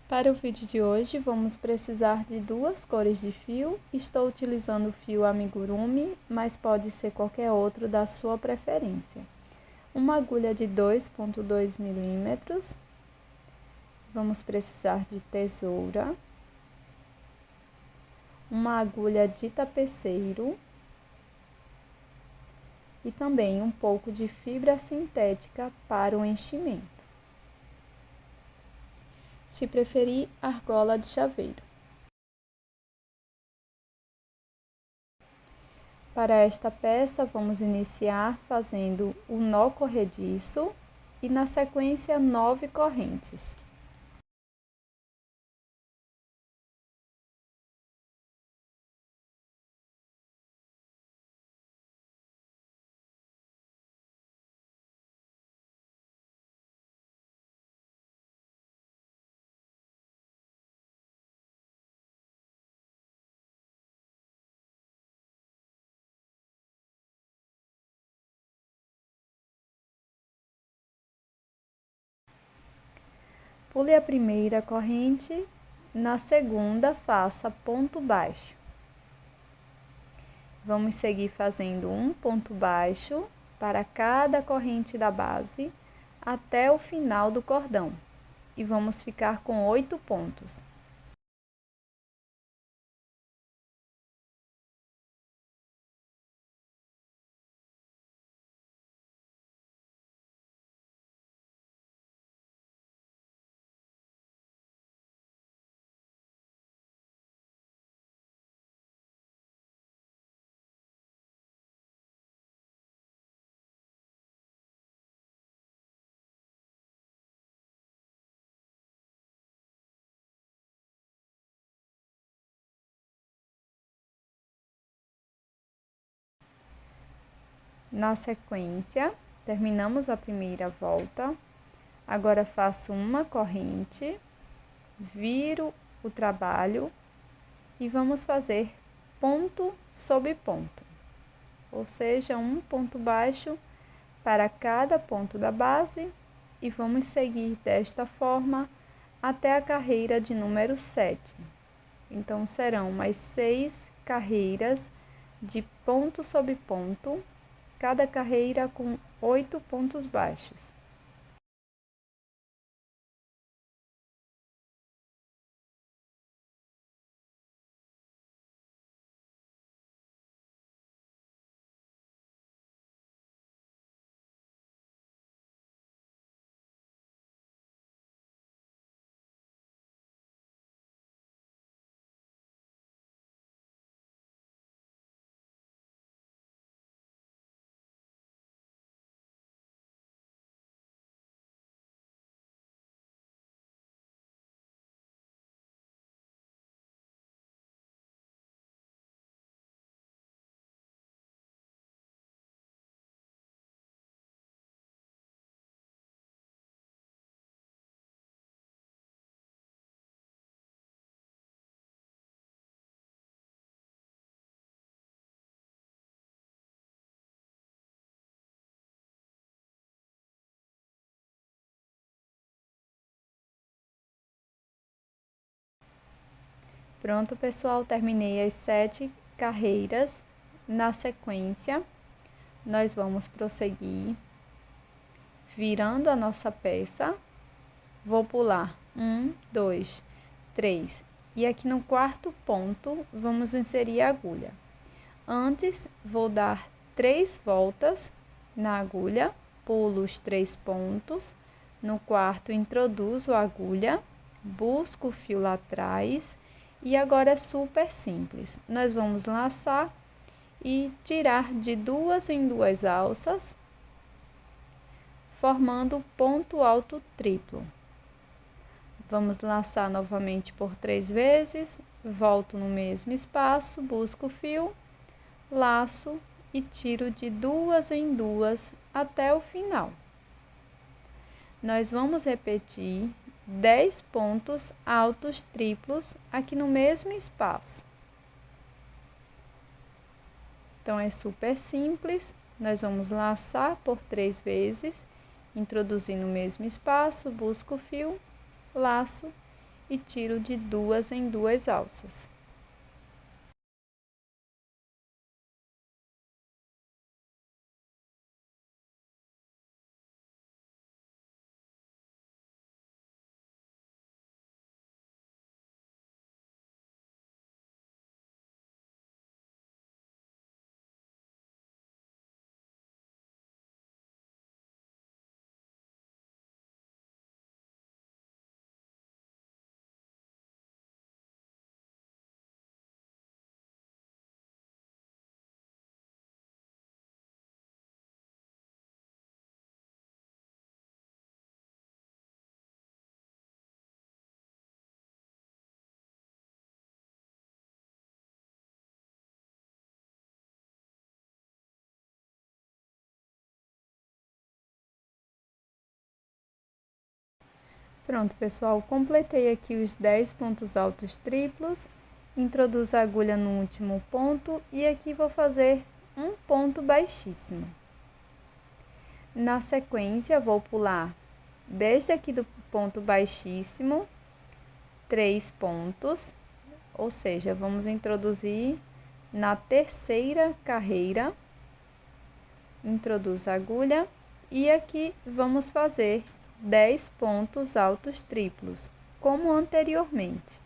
Para o vídeo de hoje, vamos precisar de duas cores de fio. Estou utilizando o fio amigurumi, mas pode ser qualquer outro da sua preferência. Uma agulha de 2,2 milímetros. Vamos precisar de tesoura. Uma agulha de tapeceiro. E também um pouco de fibra sintética para o enchimento. Se preferir, argola de chaveiro. Para esta peça, vamos iniciar fazendo o nó corrediço e, na sequência, 9 correntes. Pule a primeira corrente, na segunda faça ponto baixo. Vamos seguir fazendo um ponto baixo para cada corrente da base até o final do cordão e vamos ficar com 8 pontos. Na sequência, terminamos a primeira volta. Agora faço uma corrente, viro o trabalho e vamos fazer ponto sobre ponto, ou seja, um ponto baixo para cada ponto da base e vamos seguir desta forma até a carreira de número 7. Então, serão mais 6 carreiras de ponto sobre ponto, cada carreira com 8 pontos baixos. Pronto, pessoal, terminei as 7 carreiras. Na sequência, nós vamos prosseguir virando a nossa peça. Vou pular 1, 2, 3 e aqui no quarto ponto vamos inserir a agulha. Antes, vou dar 3 voltas na agulha, pulo os 3 pontos. No quarto, introduzo a agulha, busco o fio lá atrás. E agora é super simples. Nós vamos laçar e tirar de 2 em 2 alças, formando ponto alto triplo. Vamos laçar novamente por 3 vezes, volto no mesmo espaço, busco o fio, laço e tiro de 2 em 2 até o final. Nós vamos repetir 10 pontos altos triplos aqui no mesmo espaço. Então, é super simples. Nós vamos laçar por 3 vezes, introduzir no mesmo espaço, busco o fio, laço e tiro de 2 em 2 alças. Pronto, pessoal, completei aqui os 10 pontos altos triplos, introduzo a agulha no último ponto e aqui vou fazer um ponto baixíssimo. Na sequência, vou pular desde aqui do ponto baixíssimo, 3 pontos, ou seja, vamos introduzir na terceira carreira, introduzo a agulha e aqui vamos fazer 10 pontos altos triplos, como anteriormente.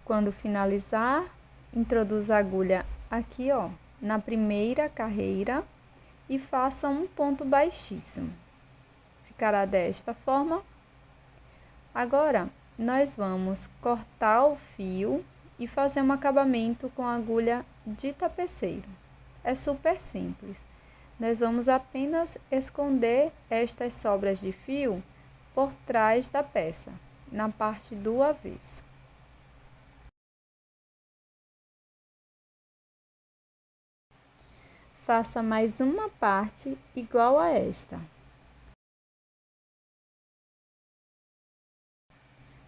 Quando finalizar, introduza a agulha aqui, ó, na primeira carreira e faça um ponto baixíssimo. Ficará desta forma. Agora, nós vamos cortar o fio e fazer um acabamento com a agulha de tapeceiro. É super simples. Nós vamos apenas esconder estas sobras de fio por trás da peça, na parte do avesso. Faça mais uma parte igual a esta.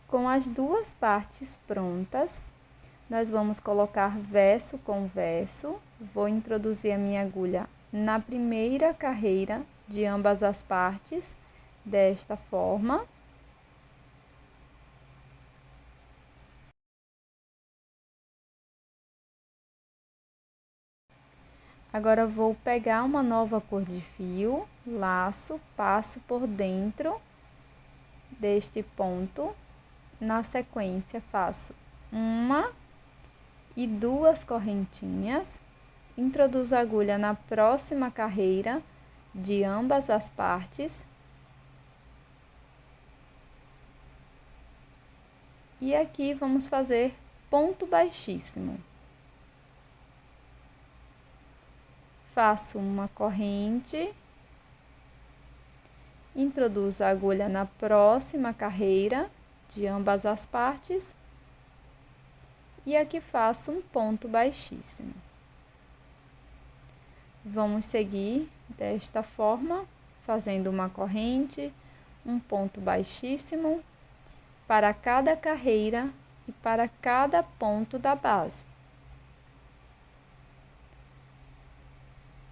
Com as duas partes prontas, nós vamos colocar verso com verso. Vou introduzir a minha agulha na primeira carreira de ambas as partes, desta forma. Agora, vou pegar uma nova cor de fio, laço, passo por dentro deste ponto. Na sequência, faço uma e duas correntinhas, introduzo a agulha na próxima carreira de ambas as partes e aqui vamos fazer ponto baixíssimo. Faço uma corrente, introduzo a agulha na próxima carreira de ambas as partes e aqui faço um ponto baixíssimo. Vamos seguir desta forma, fazendo uma corrente, um ponto baixíssimo para cada carreira e para cada ponto da base.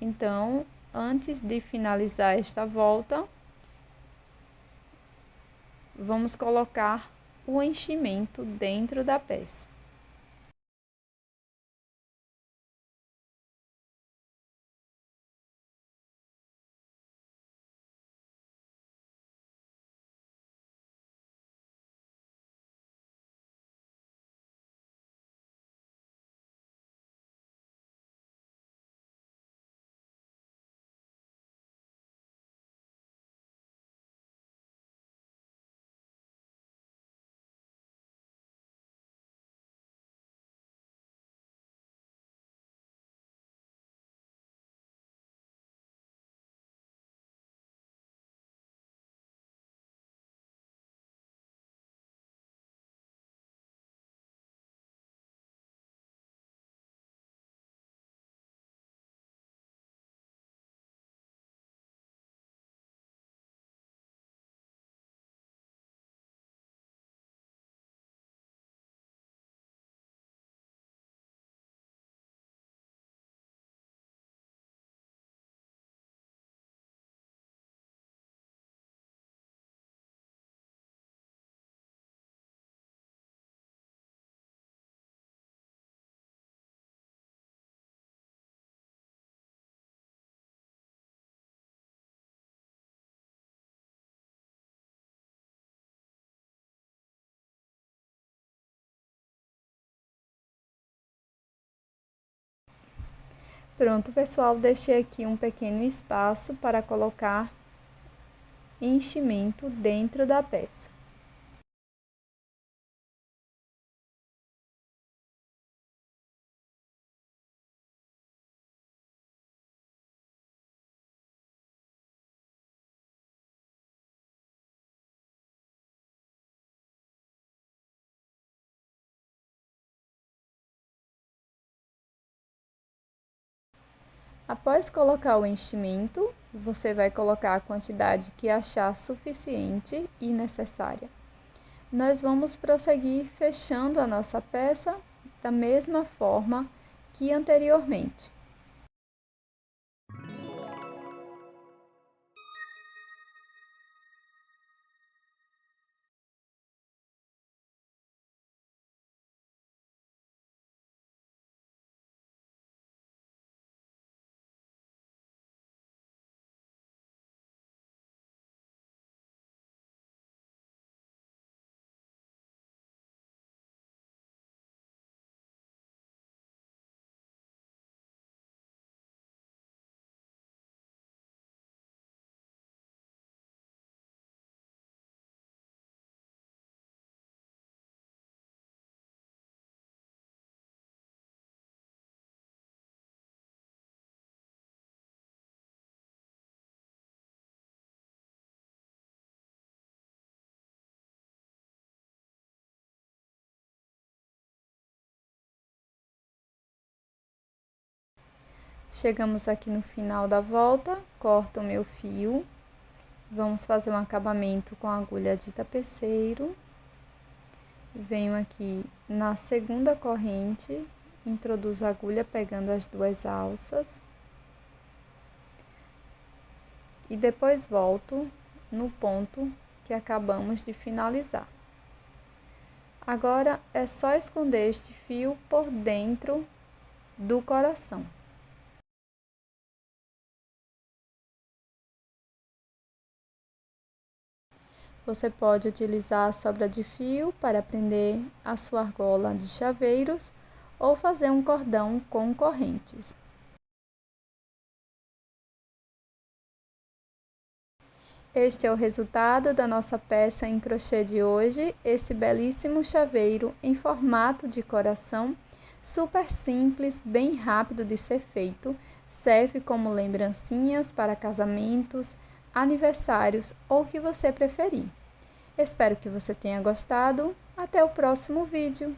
Então, antes de finalizar esta volta, vamos colocar o enchimento dentro da peça. Pronto, pessoal, deixei aqui um pequeno espaço para colocar enchimento dentro da peça. Após colocar o enchimento, você vai colocar a quantidade que achar suficiente e necessária. Nós vamos prosseguir fechando a nossa peça da mesma forma que anteriormente. Chegamos aqui no final da volta, corto o meu fio. Vamos fazer um acabamento com a agulha de tapeceiro. Venho aqui na segunda corrente, introduzo a agulha pegando as duas alças. E depois volto no ponto que acabamos de finalizar. Agora é só esconder este fio por dentro do coração. Você pode utilizar a sobra de fio para prender a sua argola de chaveiros ou fazer um cordão com correntes. Este é o resultado da nossa peça em crochê de hoje, esse belíssimo chaveiro em formato de coração, super simples, bem rápido de ser feito, serve como lembrancinhas para casamentos, aniversários ou o que você preferir. Espero que você tenha gostado. Até o próximo vídeo!